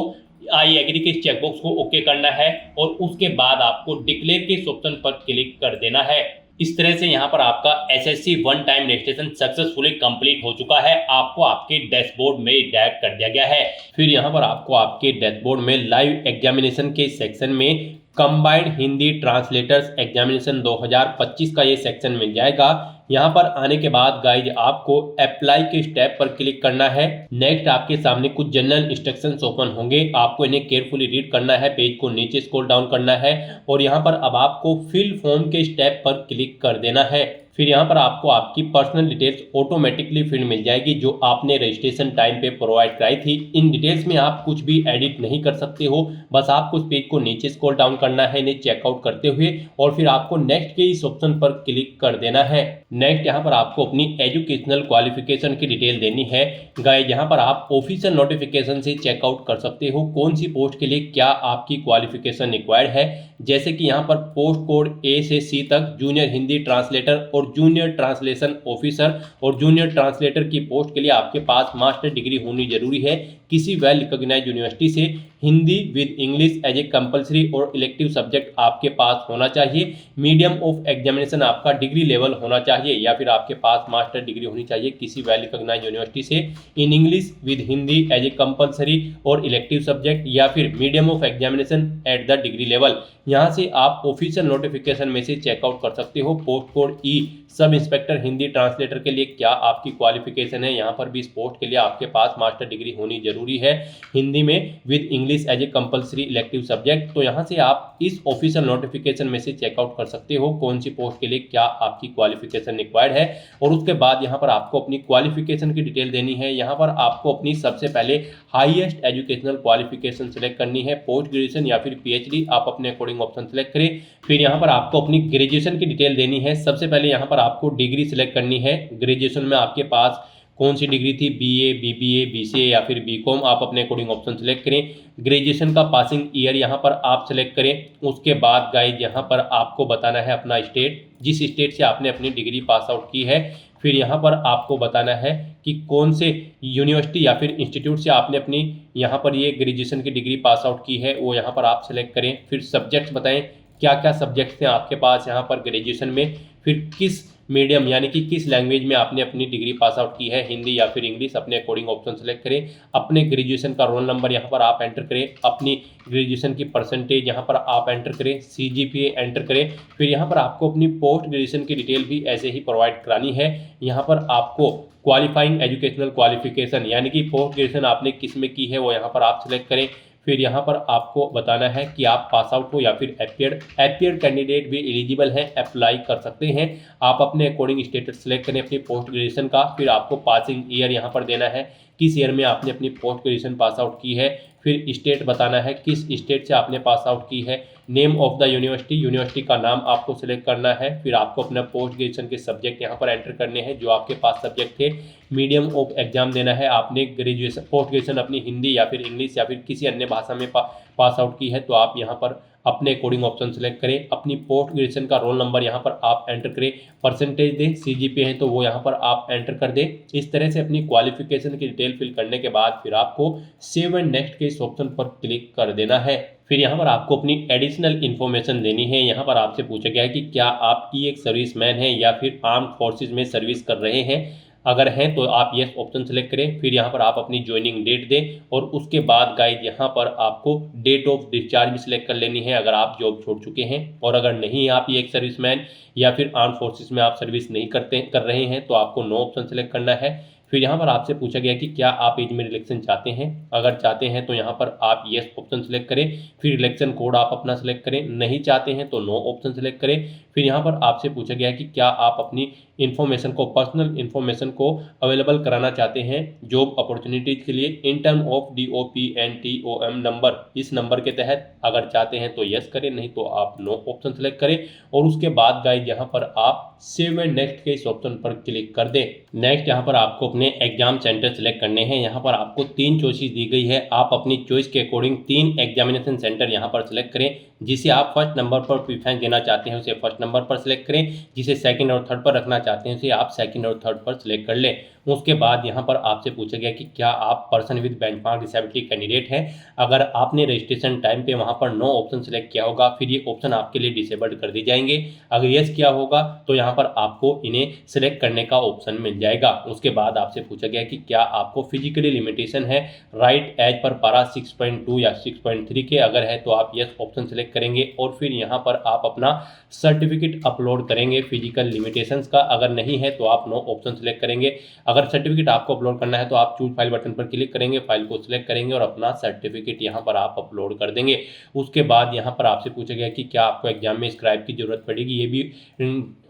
आई एग्री के चेकबॉक्स को ओके करना है और उसके बाद आपको डिक्लेयर के ऑप्शन पर क्लिक कर देना है। इस तरह से यहाँ पर आपका SSC one time registration successfully complete हो चुका है। आपको आपके डैशबोर्ड में डायरेक्ट कर दिया गया है। फिर यहाँ पर आपको आपके डैशबोर्ड में लाइव एग्जामिनेशन के सेक्शन में कंबाइंड हिंदी ट्रांसलेटर्स एग्जामिनेशन 2025 का ये सेक्शन मिल जाएगा। यहाँ पर आने के बाद गाइज आपको अप्लाई के स्टेप पर क्लिक करना है। नेक्स्ट आपके सामने कुछ जनरल इंस्ट्रक्शंस ओपन होंगे, आपको इन्हें केयरफुली रीड करना है। पेज को नीचे स्क्रॉल डाउन करना है और यहाँ पर अब आपको फिल फॉर्म के स्टेप पर क्लिक कर देना है। फिर यहाँ पर आपको आपकी पर्सनल डिटेल्स ऑटोमेटिकली फिल मिल जाएगी जो आपने रजिस्ट्रेशन टाइम पे प्रोवाइड कराई थी। इन डिटेल्स में आप कुछ भी एडिट नहीं कर सकते हो, बस आपको इस पेज को नीचे स्क्रॉल डाउन करना है इन्हें चेकआउट करते हुए और फिर आपको नेक्स्ट के इस ऑप्शन पर क्लिक कर देना है। नेक्स्ट यहाँ पर आपको अपनी एजुकेशनल क्वालिफिकेशन की डिटेल देनी है। गाइस यहाँ पर आप ऑफिशियल नोटिफिकेशन से चेकआउट कर सकते हो कौन सी पोस्ट के लिए क्या आपकी क्वालिफिकेशन रिक्वायर्ड है। जैसे कि यहाँ पर पोस्ट कोड A से C तक जूनियर हिंदी ट्रांसलेटर और जूनियर ट्रांसलेशन ऑफिसर और जूनियर ट्रांसलेटर की पोस्ट के लिए आपके पास मास्टर डिग्री होनी जरूरी है किसी वेल रिकॉग्नाइज्ड यूनिवर्सिटी से। Hindi with English as a compulsory और इलेक्टिव सब्जेक्ट आपके पास होना चाहिए। मीडियम ऑफ एग्जामिनेशन आपका डिग्री लेवल होना चाहिए या फिर आपके पास मास्टर डिग्री होनी चाहिए किसी वेल रिकॉग्नाइज्ड यूनिवर्सिटी से in English with Hindi as a compulsory और इलेक्टिव सब्जेक्ट या फिर medium of examination at the degree level. यहाँ से आप ऑफिशियल नोटिफिकेशन में से चेकआउट कर सकते हो। पोस्ट कोड ई सब इंस्पेक्टर हिंदी ट्रांसलेटर के लिए क्या आपकी क्वालिफिकेशन है, यहाँ पर भी इस पोस्ट के लिए आपके पास मास्टर डिग्री होनी जरूरी है हिंदी में with English as a compulsory elective subject. तो यहाँ से आप इस ऑफिशियल नोटिफिकेशन में से चेकआउट कर सकते हो कौन सी पोस्ट के लिए क्या आपकी क्वालिफिकेशन रिक्वायर्ड है। और उसके बाद यहाँ पर आपको अपनी क्वालिफिकेशन की डिटेल देनी है। यहाँ पर आपको अपनी सबसे पहले हाईएस्ट एजुकेशनल क्वालिफिकेशन सेलेक्ट करनी है, पोस्ट ग्रेजुएशन या फिर पीएचडी, आप अपने अकॉर्डिंग ऑप्शन सेलेक्ट करें। फिर यहाँ पर आपको अपनी ग्रेजुएशन की डिटेल देनी है। सबसे पहले यहाँ पर आपको डिग्री सिलेक्ट करनी है। ग्रेजुएशन में आपके पास कौन सी डिग्री थी, बीए, बीबीए, बीसीए या फिर बीकॉम, आप अपने अकॉर्डिंग ऑप्शन सेलेक्ट करें। ग्रेजुएशन का पासिंग ईयर यहाँ पर आप सेलेक्ट करें। उसके बाद गाइज यहाँ पर आपको बताना है अपना स्टेट, जिस स्टेट से आपने अपनी डिग्री पास आउट की है। फिर यहाँ पर आपको बताना है कि कौन से यूनिवर्सिटी या फिर इंस्टीट्यूट से आपने अपनी यहाँ पर ये ग्रेजुएशन की डिग्री पास आउट की है, वो यहाँ पर आप सेलेक्ट करें। फिर सब्जेक्ट्स बताएं क्या क्या सब्जेक्ट्स हैं आपके पास यहाँ पर ग्रेजुएशन में। फिर किस मीडियम यानी कि किस लैंग्वेज में आपने अपनी डिग्री पास आउट की है, हिंदी या फिर इंग्लिश, अपने अकॉर्डिंग ऑप्शन सेलेक्ट करें। अपने ग्रेजुएशन का रोल नंबर यहाँ पर आप एंटर करें। अपनी ग्रेजुएशन की परसेंटेज यहाँ पर आप एंटर करें। सीजीपीए एंटर करें। फिर यहाँ पर आपको अपनी पोस्ट ग्रेजुएशन की डिटेल भी ऐसे ही प्रोवाइड करानी है। यहाँ पर आपको क्वालिफाइंग एजुकेशनल क्वालिफिकेशन यानी कि पोस्ट ग्रेजुएशन आपने किस में की है वो यहाँ पर आप सिलेक्ट करें। फिर यहाँ पर आपको बताना है कि आप पास आउट हो या फिर एपियर्ड कैंडिडेट भी एलिजिबल हैं, अप्लाई कर सकते हैं। आप अपने अकॉर्डिंग स्टेटस सेलेक्ट करें अपनी पोस्ट ग्रेजुएशन का। फिर आपको पासिंग ईयर यहाँ पर देना है, किस ईयर में आपने अपनी पोस्ट ग्रेजुएशन पास आउट की है। फिर स्टेट बताना है किस स्टेट से आपने पास आउट की है। नेम ऑफ द यूनिवर्सिटी का नाम आपको सिलेक्ट करना है। फिर आपको अपना पोस्ट ग्रेजुएशन के सब्जेक्ट यहाँ पर एंटर करने हैं जो आपके पास सब्जेक्ट थे। मीडियम ऑफ एग्जाम देना है, आपने ग्रेजुएशन पोस्ट ग्रेजुएशन अपनी हिंदी या फिर इंग्लिश या फिर किसी अन्य भाषा में पास आउट की है तो आप यहाँ पर अपने अकॉर्डिंग ऑप्शन सेलेक्ट करें। अपनी पोस्ट ग्रेजुएशन का रोल नंबर यहाँ पर आप एंटर करें, परसेंटेज दें, सीजीपीए है तो वो यहाँ पर आप एंटर कर दें। इस तरह से अपनी क्वालिफिकेशन की डिटेल फिल करने के बाद फिर आपको सेव एंड नेक्स्ट के इस ऑप्शन पर क्लिक कर देना है। फिर यहाँ पर आपको अपनी एडिशनल इन्फॉर्मेशन देनी है। यहाँ पर आपसे पूछा गया है कि क्या आप एक सर्विसमैन हैं या फिर आर्म्ड फोर्सेज में सर्विस कर रहे हैं। अगर हैं तो आप यस ऑप्शन सेलेक्ट करें। फिर यहाँ पर आप अपनी ज्वाइनिंग डेट दें और उसके बाद गाइड यहाँ पर आपको डेट ऑफ डिस्चार्ज भी सिलेक्ट कर लेनी है अगर आप जॉब छोड़ चुके हैं। और अगर नहीं आप ये एक सर्विसमैन या फिर आर्म फोर्सेस में आप सर्विस नहीं कर रहे हैं तो आपको नो ऑप्शन सेलेक्ट करना है। फिर यहाँ पर आपसे पूछा गया कि क्या आप एज में रिलेक्शन चाहते हैं। अगर चाहते हैं तो यहाँ पर आप यस ऑप्शन सेलेक्ट करें। फिर इलेक्शन कोड आप अपना सेलेक्ट करें। नहीं चाहते हैं तो नो ऑप्शन सेलेक्ट करें। फिर यहाँ पर आपसे पूछा गया है कि क्या आप अपनी इन्फॉर्मेशन को पर्सनल इन्फॉर्मेशन को अवेलेबल कराना चाहते हैं जॉब अपॉर्चुनिटीज के लिए in term of DOPNTOM number, इस नंबर के तहत। अगर चाहते हैं तो यस करें, नहीं तो आप नो ऑप्शन सेलेक्ट करें। और उसके बाद गाइड यहाँ पर आप सेव एंड नेक्स्ट के इस ऑप्शन पर क्लिक कर दें। नेक्स्ट यहाँ पर आपको अपने एग्जाम सेंटर सेलेक्ट करने हैं। यहाँ पर आपको 3 चॉइसेस दी गई है। आप अपनी चॉइस के अकॉर्डिंग 3 एग्जामिनेशन सेंटर यहाँ पर सेलेक्ट करें। जिसे आप फर्स्ट नंबर पर प्रीफरेंस देना चाहते हैं उसे फर्स्ट नंबर पर सिलेक्ट करें। जिसे सेकंड और थर्ड पर रखना चाहते हैं उसे आप सेकंड और थर्ड पर सिलेक्ट कर लें। उसके बाद यहाँ पर आपसे पूछा गया कि क्या आप person with benchmark disability candidate हैं। अगर आपने रजिस्ट्रेशन टाइम पे वहाँ पर नो ऑप्शन सेलेक्ट किया होगा फिर ये ऑप्शन आपके लिए डिसेबल्ड कर दी जाएंगे। अगर यस किया होगा तो यहाँ पर आपको इन्हें सिलेक्ट करने का ऑप्शन मिल जाएगा। उसके बाद आपसे पूछा गया कि क्या आपको फिजिकली लिमिटेशन है राइट एज पर पारा 6.2 या 6.3 के। अगर है तो आप यस ऑप्शन सेलेक्ट करेंगे और फिर यहाँ पर आप अपना सर्टिफिकेट अपलोड करेंगे फिजिकल लिमिटेशंस का। अगर नहीं है तो आप नो ऑप्शन सेलेक्ट करेंगे। अगर सर्टिफिकेट आपको अपलोड करना है तो आप चूज फाइल बटन पर क्लिक करेंगे, फाइल को सिलेक्ट करेंगे और अपना सर्टिफिकेट यहाँ पर आप अपलोड कर देंगे। उसके बाद यहाँ पर आपसे पूछा गया कि क्या आपको एग्जाम में स्क्राइब की जरूरत पड़ेगी। ये भी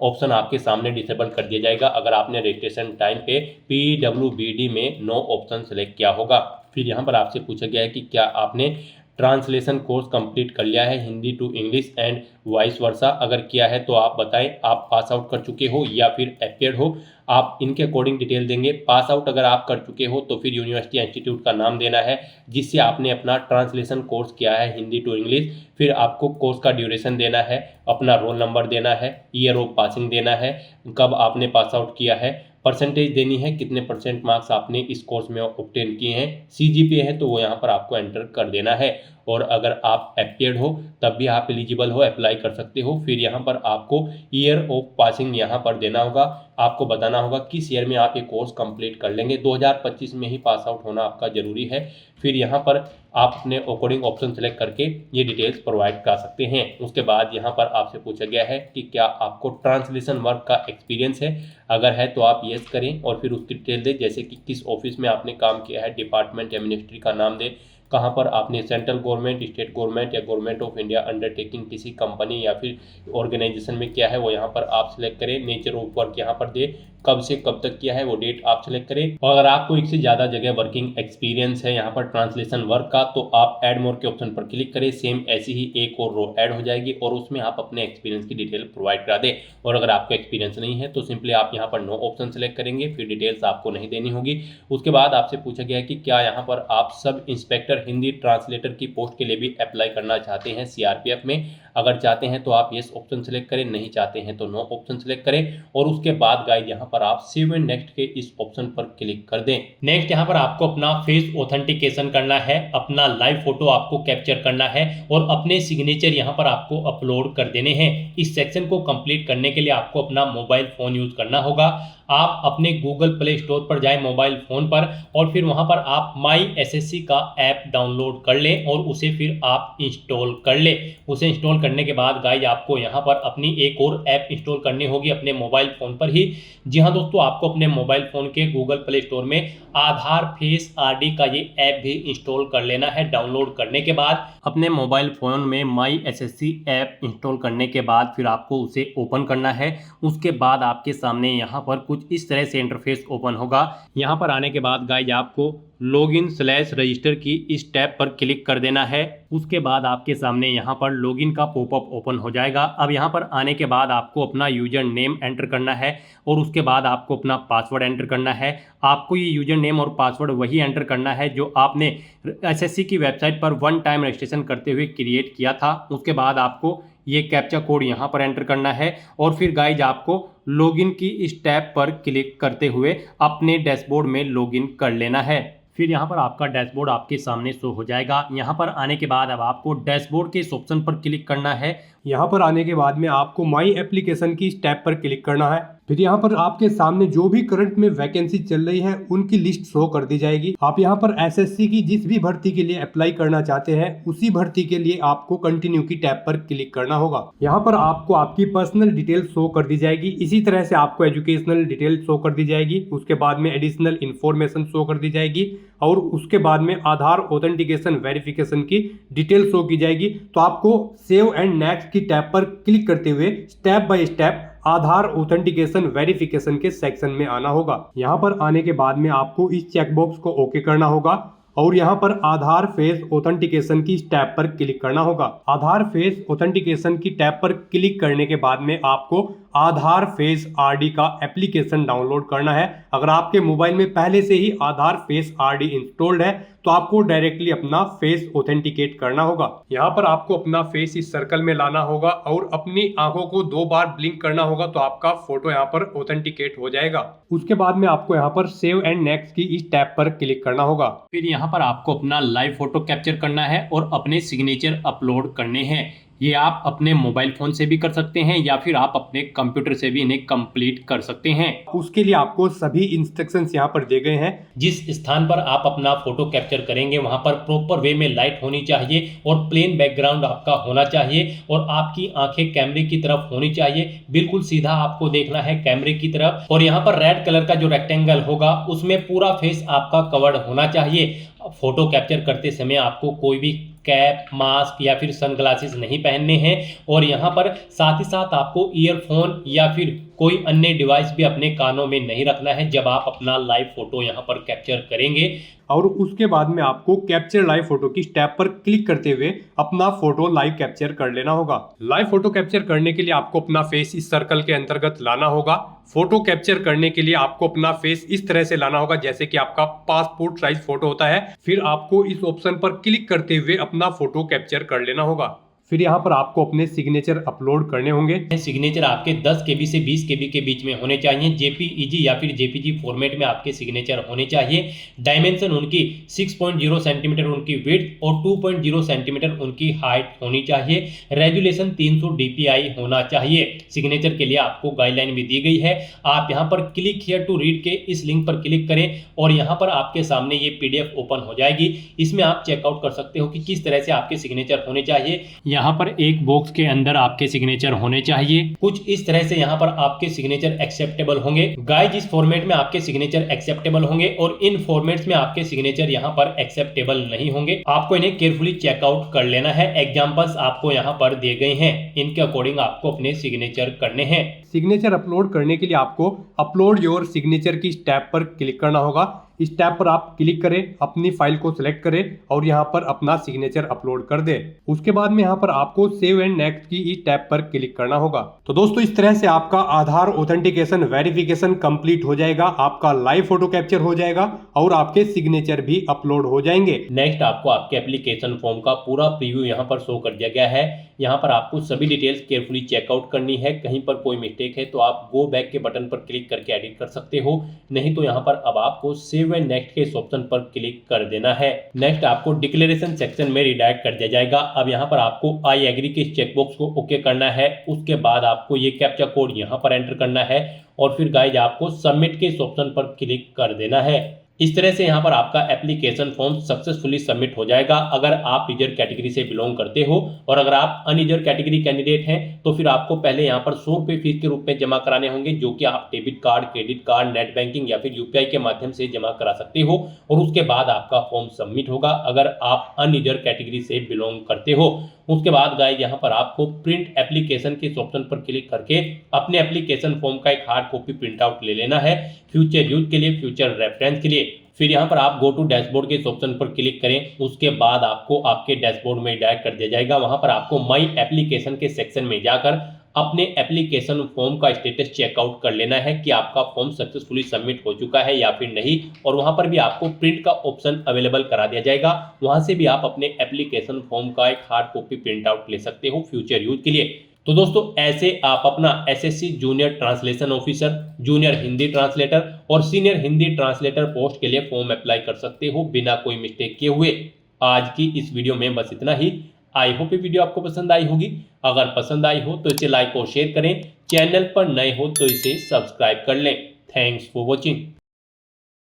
ऑप्शन आपके सामने डिसेबल कर दिया जाएगा अगर आपने रजिस्ट्रेशन टाइम पे PWBD में नो ऑप्शन सेलेक्ट किया होगा। फिर यहाँ पर आपसे पूछा गया है कि क्या आपने ट्रांसलेशन कोर्स कंप्लीट कर लिया है Hindi to English and vice versa. अगर किया है तो आप बताएं आप पास आउट कर चुके हो या फिर अपियर हो। आप इनके अकॉर्डिंग डिटेल देंगे। पास आउट अगर आप कर चुके हो तो फिर यूनिवर्सिटी इंस्टीट्यूट का नाम देना है जिससे आपने अपना ट्रांसलेशन कोर्स किया है हिंदी टू इंग्लिश। फिर आपको कोर्स का ड्यूरेशन देना है, अपना रोल नंबर देना है, ईयर ऑफ पासिंग देना है, कब आपने पास आउट किया है, परसेंटेज देनी है, कितने परसेंट मार्क्स आपने इस कोर्स में ऑब्टेन किए हैं, सीजीपीए है तो वो यहाँ पर आपको एंटर कर देना है। और अगर आप अपीयर्ड हो तब भी आप एलिजिबल हो, अप्लाई कर सकते हो। फिर यहाँ पर आपको ईयर ऑफ पासिंग यहाँ पर देना होगा, आपको बताना होगा किस ईयर में आप ये कोर्स कंप्लीट कर लेंगे। 2025 में ही पास आउट होना आपका ज़रूरी है। फिर यहाँ पर आप अपने अकॉर्डिंग ऑप्शन सेलेक्ट करके ये डिटेल्स प्रोवाइड कर सकते हैं। उसके बाद यहाँ पर आपसे पूछा गया है कि क्या आपको ट्रांसलेशन वर्क का एक्सपीरियंस है, अगर है तो आप येस करें और फिर उसकी डिटेल दें, जैसे कि किस ऑफिस में आपने काम किया है, डिपार्टमेंट या मिनिस्ट्री का नाम दें, कहाँ पर आपने सेंट्रल गवर्नमेंट, स्टेट गवर्नमेंट या गवर्नमेंट ऑफ इंडिया अंडरटेकिंग किसी कंपनी या फिर ऑर्गेनाइजेशन में किया है वो यहाँ पर आप सिलेक्ट करें। नेचर ऑफ वर्क यहाँ पर दे, कब से कब तक किया है वो डेट आप सिलेक्ट करें। और अगर आपको एक से ज़्यादा जगह वर्किंग एक्सपीरियंस है यहाँ पर ट्रांसलेशन वर्क का तो आप ऐड मोर के ऑप्शन पर क्लिक करें। सेम ऐसी ही एक और रो ऐड हो जाएगी और उसमें आप अपने एक्सपीरियंस की डिटेल प्रोवाइड करा दें। और अगर आपको एक्सपीरियंस नहीं है तो सिंपली आप यहाँ पर नो ऑप्शन सेलेक्ट करेंगे, फिर डिटेल्स आपको नहीं देनी होगी। उसके बाद आपसे पूछा गया है कि क्या यहाँ पर आप सब इंस्पेक्टर हिंदी ट्रांसलेटर की पोस्ट के लिए भी अप्लाई करना चाहते हैं सीआरपीएफ में। अगर चाहते हैं तो आप येस ऑप्शन सेलेक्ट करें, नहीं चाहते हैं तो नो ऑप्शन सेलेक्ट करें। और उसके बाद गाइड यहाँ पर आप सेव एंड नेक्स्ट के इस ऑप्शन पर क्लिक कर दें। नेक्स्ट यहाँ पर आपको अपना फेस ऑथेंटिकेशन करना है, अपना लाइव फोटो आपको कैप्चर करना है और अपने सिग्नेचर यहाँ पर आपको अपलोड कर देने हैं। इस सेक्शन को कंप्लीट करने के लिए आपको अपना मोबाइल फोन यूज करना होगा। आप अपने गूगल प्ले स्टोर पर जाएं मोबाइल फ़ोन पर और फिर वहां पर आप माई एसएससी का ऐप डाउनलोड कर लें और उसे फिर आप इंस्टॉल कर लें। उसे इंस्टॉल करने के बाद गाइज आपको यहां पर अपनी एक और ऐप इंस्टॉल करनी होगी अपने मोबाइल फ़ोन पर ही। जी हाँ दोस्तों, आपको अपने मोबाइल फ़ोन के गूगल प्ले स्टोर में आधार फेस आरडी का ये ऐप भी इंस्टॉल कर लेना है। डाउनलोड करने के बाद अपने मोबाइल फ़ोन में माई एसएससी ऐप इंस्टॉल करने के बाद फिर आपको उसे ओपन करना है। उसके बाद आपके सामने यहाँ पर कुछ इस तरह से इंटरफेस ओपन होगा। यहाँ पर आने के बाद गाइज आपको लॉगिन/रजिस्टर की इस टैब पर क्लिक कर देना है। उसके बाद आपके सामने यहाँ पर लॉगिन का पॉपअप ओपन हो जाएगा। अब यहाँ पर आने के बाद आपको अपना यूजर नेम एंटर करना है और उसके बाद आपको अपना पासवर्ड एंटर करना है। आपको ये यूजर नेम और पासवर्ड वही एंटर करना है जो आपने एसएससी की वेबसाइट पर वन टाइम रजिस्ट्रेशन करते हुए क्रिएट किया था। उसके बाद आपको ये कैप्चा कोड यहाँ पर एंटर करना है और फिर गाइज आपको लॉगिन की इस टैब पर क्लिक करते हुए अपने डैशबोर्ड में लॉगिन कर लेना है। फिर यहाँ पर आपका डैशबोर्ड आपके सामने शो हो जाएगा। यहाँ पर आने के बाद अब आपको डैशबोर्ड के इस ऑप्शन पर क्लिक करना है। यहाँ पर आने के बाद में आपको माई एप्लीकेशन की इस टैब पर क्लिक करना है। फिर यहाँ पर आपके सामने जो भी करंट में वैकेंसी चल रही है उनकी लिस्ट शो कर दी जाएगी। आप यहाँ पर एसएससी की जिस भी भर्ती के लिए अप्लाई करना चाहते हैं उसी भर्ती के लिए आपको कंटिन्यू की टैब पर क्लिक करना होगा। यहाँ पर आपको आपकी पर्सनल डिटेल शो कर दी जाएगी। इसी तरह से आपको एजुकेशनल डिटेल शो कर दी जाएगी। उसके बाद में एडिशनल इंफॉर्मेशन शो कर दी जाएगी और उसके बाद में आधार ऑथेंटिकेशन वेरिफिकेशन की डिटेल शो की जाएगी। तो आपको सेव एंड नेक्स्ट की टैब पर क्लिक करते हुए step by step Aadhaar authentication verification के सेक्शन में आना होगा। यहाँ पर आने के बाद में आपको इस चेकबॉक्स को ओके करना होगा और यहाँ पर आधार फेस ऑथेंटिकेशन की टैब पर क्लिक करना होगा। आधार फेस ऑथेंटिकेशन की टैब पर क्लिक करने के बाद में आपको आधार फेस आरडी का एप्लीकेशन डाउनलोड करना है। अगर आपके मोबाइल में पहले से ही आधार फेस आरडी इंस्टॉल्ड है तो आपको डायरेक्टली अपना फेस ऑथेंटिकेट करना होगा। यहाँ पर आपको अपना फेस इस सर्कल में लाना होगा और अपनी आंखों को 2 बार ब्लिंक करना होगा तो आपका फोटो यहाँ पर ऑथेंटिकेट हो जाएगा। उसके बाद में आपको यहाँ पर सेव एंड नेक्स्ट की इस टैब पर क्लिक करना होगा। फिर यहाँ पर आपको अपना लाइव फोटो कैप्चर करना है और अपने सिग्नेचर अपलोड करने हैं। ये आप अपने मोबाइल फोन से भी कर सकते हैं या फिर आप अपने कंप्यूटर से भी इन्हें कंप्लीट कर सकते हैं। उसके लिए आपको सभी इंस्ट्रक्शंस यहाँ पर दिए गए हैं। जिस स्थान पर आप अपना फोटो कैप्चर करेंगे वहां पर प्रॉपर वे में लाइट होनी चाहिए और प्लेन बैकग्राउंड आपका होना चाहिए और आपकी आंखें कैमरे की तरफ होनी चाहिए। बिल्कुल सीधा आपको देखना है कैमरे की तरफ और यहाँ पर रेड कलर का जो रेक्टेंगल होगा उसमें पूरा फेस आपका कवर्ड होना चाहिए। फोटो कैप्चर करते समय आपको कोई भी कैप, मास्क या फिर सनग्लासेस नहीं पहनने हैं और यहाँ पर साथ ही साथ आपको ईयरफोन या फिर कोई अन्य डिवाइस भी अपने कानों में नहीं रखना है जब आप अपना लाइव फोटो यहाँ पर कैप्चर करेंगे। और उसके बाद में आपको कैप्चर लाइव फोटो की टैब पर क्लिक करते हुए अपना फोटो लाइव कैप्चर कर लेना होगा। लाइव फोटो कैप्चर करने के लिए आपको अपना फेस इस सर्कल के अंतर्गत लाना होगा। फोटो कैप्चर करने के लिए आपको अपना फेस इस तरह से लाना होगा जैसे कि आपका पासपोर्ट साइज फोटो होता है। फिर आपको इस ऑप्शन पर क्लिक करते हुए अपना फोटो कैप्चर कर लेना होगा। फिर यहाँ पर आपको अपने सिग्नेचर अपलोड करने होंगे। सिग्नेचर आपके 10 KB से 20 KB के बीच में होने चाहिए। JPEG या फिर JPG फॉर्मेट में आपके सिग्नेचर होने चाहिए। डायमेंशन उनकी 6.0 सेंटीमीटर उनकी विड्थ और 2.0 सेंटीमीटर उनकी हाइट होनी चाहिए। रेजुलेशन 300 DPI होना चाहिए। सिग्नेचर के लिए आपको गाइडलाइन भी दी गई है। आप यहाँ पर क्लिक हियर टू रीड के इस लिंक पर क्लिक करें और यहाँ पर आपके सामने ये PDF ओपन हो जाएगी। इसमें आप चेकआउट कर सकते हो कि किस तरह से आपके सिग्नेचर होने चाहिए। यहाँ पर एक बॉक्स के अंदर आपके सिग्नेचर होने चाहिए। कुछ इस तरह से यहाँ पर आपके सिग्नेचर एक्सेप्टेबल होंगे। गाइस, इस फॉर्मेट में आपके सिग्नेचर एक्सेप्टेबल होंगे और इन फॉर्मेट्स में आपके सिग्नेचर यहाँ पर एक्सेप्टेबल नहीं होंगे। आपको इन्हें केयरफुली चेकआउट कर लेना है। एग्जांपल्स आपको यहाँ पर दिए गए हैं, इनके अकॉर्डिंग आपको अपने सिग्नेचर करने हैं। सिग्नेचर अपलोड करने के लिए आपको अपलोड योर सिग्नेचर की टैब पर क्लिक करना होगा। इस टैब पर आप क्लिक करें, अपनी फाइल को सिलेक्ट करें और यहाँ पर अपना सिग्नेचर अपलोड कर दें। उसके बाद में यहाँ पर आपको सेव एंड नेक्स्ट की इस टैब पर क्लिक करना होगा। तो दोस्तों, इस तरह से आपका आधार ऑथेंटिकेशन वेरिफिकेशन कंप्लीट हो जाएगा, आपका लाइव फोटो कैप्चर हो जाएगा और आपके सिग्नेचर भी अपलोड हो जाएंगे। नेक्स्ट आपको आपके एप्लीकेशन फॉर्म का पूरा प्रीव्यू यहाँ पर शो कर दिया गया है। यहाँ पर आपको सभी डिटेल्स केयरफुली चेकआउट करनी है। कहीं पर कोई मिस्टेक है तो आप गो बैक के बटन पर क्लिक करके एडिट कर सकते हो, नहीं तो यहाँ पर अब आपको सेव एंड नेक्स्ट के इस ऑप्शन पर क्लिक कर देना है। नेक्स्ट आपको डिक्लेरेशन सेक्शन में रिडायरेक्ट कर दिया जाएगा। अब यहाँ पर आपको आई एग्री के चेकबॉक्स को ओके करना है। उसके बाद आपको ये कैप्चा कोड यहाँ पर एंटर करना है और फिर गाइज आपको सबमिट के इस ऑप्शन पर क्लिक कर देना है। इस तरह से यहाँ पर आपका एप्लीकेशन फॉर्म सक्सेसफुली सबमिट हो जाएगा। अगर आप रिजर्व कैटेगरी से बिलोंग करते हो और अगर आप अनरिजर्व कैटेगरी कैंडिडेट हैं तो फिर आपको पहले यहाँ पर 100 रुपये फीस के रूप में जमा कराने होंगे, जो कि आप debit card, credit card, net banking या फिर UPI के माध्यम से जमा करा सकते हो और उसके बाद आपका फॉर्म सबमिट होगा अगर आप अनरिजर्व कैटेगरी से बिलोंग करते हो। उसके बाद गाइस यहाँ पर आपको प्रिंट एप्लीकेशन के ऑप्शन पर क्लिक करके अपने एप्लीकेशन फॉर्म का एक हार्ड कॉपी प्रिंट आउट ले लेना है, फ्यूचर यूज के लिए, फ्यूचर रेफरेंस के लिए। फिर यहाँ पर आप गो टू डैशबोर्ड के इस ऑप्शन पर क्लिक करें। उसके बाद आपको आपके डैशबोर्ड में डायरेक्ट कर दिया जाएगा। वहां पर आपको माई एप्लीकेशन के सेक्शन में जाकर अपने एप्लीकेशन फॉर्म का स्टेटस चेकआउट कर लेना है कि आपका फॉर्म सक्सेसफुली सबमिट हो चुका है या फिर नहीं, और वहां पर भी आपको प्रिंट का ऑप्शन अवेलेबल करा दिया जाएगा। वहां से भी आप अपने एप्लीकेशन फॉर्म का एक हार्ड कॉपी प्रिंट आउट ले सकते हो फ्यूचर यूज के लिए। तो दोस्तों, ऐसे आप अपना SSC junior translation officer, junior Hindi translator और सीनियर हिंदी ट्रांसलेटर पोस्ट के लिए फॉर्म अप्लाई कर सकते हो बिना कोई मिस्टेक किए हुए। आज की इस वीडियो में बस इतना ही। आई होप ये वीडियो आपको पसंद आई होगी। अगर पसंद आई हो तो इसे लाइक और शेयर करें। चैनल पर नए हो तो इसे सब्सक्राइब कर लें। Thanks for watching.